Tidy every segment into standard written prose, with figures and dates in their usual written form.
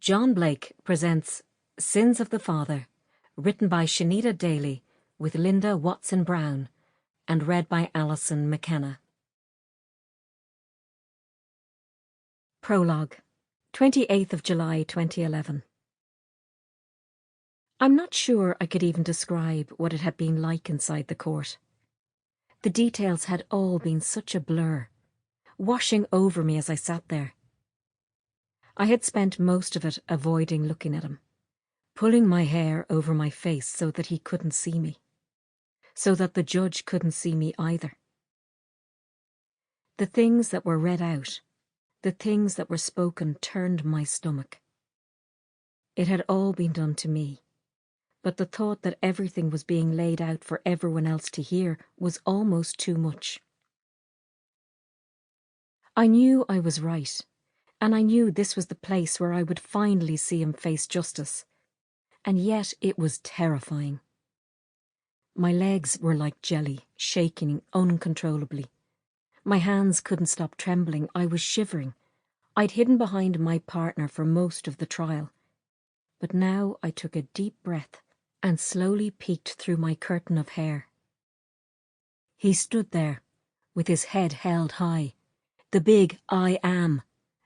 John Blake presents Sins of the Father, written by Shaneda Daly with Linda Watson-Brown and read by Alison Mckenna. Prologue, 28th of July 2011. I'm not sure I could even describe what it had been like inside the court. The details had all been such a blur, washing over me as I sat there. I had spent most of it avoiding looking at him, pulling my hair over my face so that he couldn't see me, so that the judge couldn't see me either. The things that were read out, the things that were spoken turned my stomach. It had all been done to me, but the thought that everything was being laid out for everyone else to hear was almost too much. I knew I was right, and I knew this was the place where I would finally see him face justice, and yet it was terrifying. My legs were like jelly, shaking uncontrollably. My hands couldn't stop trembling. I was shivering. I'd hidden behind my partner for most of the trial, but now I took a deep breath and slowly peeked through my curtain of hair. He stood there, with his head held high, the big I am,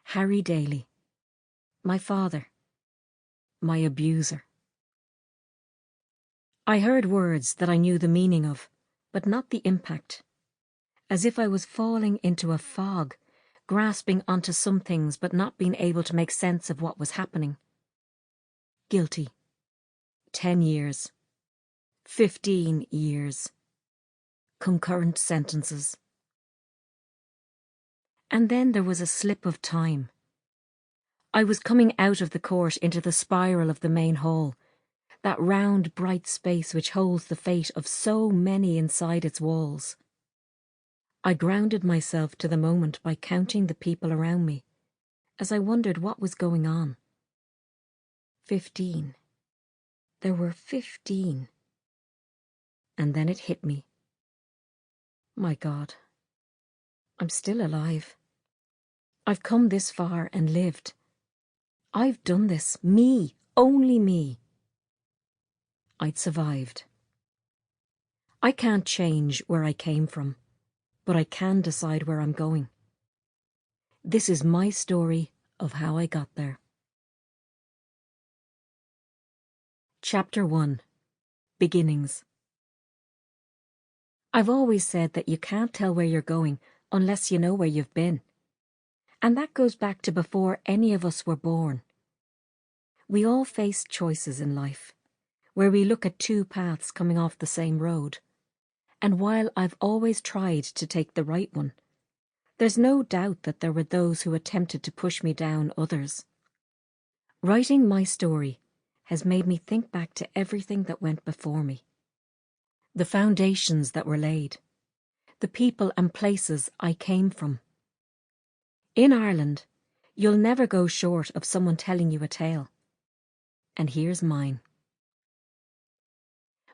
Harry Daly, my father, my abuser. I heard words that I knew the meaning of, but not the impact, as if I was falling into a fog, grasping onto some things but not being able to make sense of what was happening. Guilty. 10 years. 15 years. Concurrent sentences. And then there was a slip of time. I was coming out of the court into the spiral of the main hall, that round, bright space which holds the fate of so many inside its walls. I grounded myself to the moment by counting the people around me, as I wondered what was going on. 15. There were 15. And then it hit me. My God, I'm still alive. I've come this far and lived. I've done this, me, only me. I'd survived. I can't change where I came from, but I can decide where I'm going. This is my story of how I got there. Chapter 1. Beginnings. I've always said that you can't tell where you're going unless you know where you've been. And that goes back to before any of us were born. We all face choices in life, where we look at two paths coming off the same road. And while I've always tried to take the right one, there's no doubt that there were those who attempted to push me down others. Writing my story has made me think back to everything that went before me. The foundations that were laid, the people and places I came from. In Ireland, you'll never go short of someone telling you a tale. And here's mine.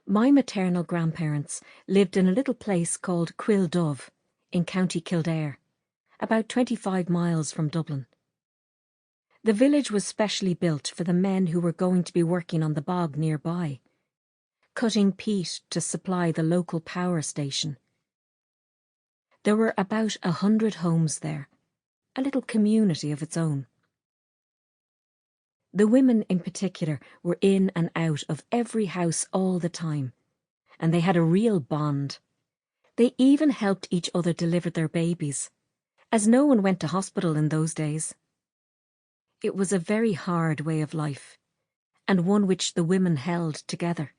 My maternal grandparents lived in a little place called Quildove in County Kildare, about 25 miles from Dublin. The village was specially built for the men who were going to be working on the bog nearby, cutting peat to supply the local power station. There were about 100 homes there, a little community of its own. The women in particular were in and out of every house all the time, and they had a real bond. They even helped each other deliver their babies, as no one went to hospital in those days. It was a very hard way of life, and one which the women held together.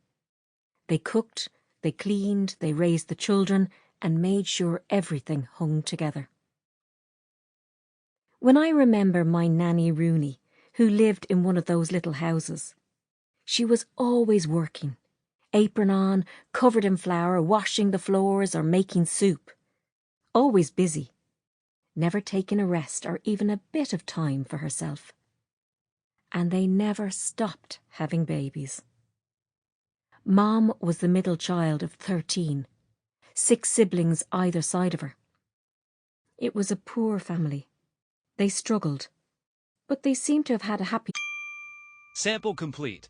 They cooked, they cleaned, they raised the children, and made sure everything hung together. When I remember my Nanny Rooney, who lived in one of those little houses, she was always working, apron on, covered in flour, washing the floors or making soup. Always busy, never taking a rest or even a bit of time for herself. And they never stopped having babies. Mom was the middle child of 13, 6 siblings either side of her. It was a poor family. They struggled, but they seemed to have had a happy Sample complete.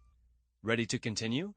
Ready to continue?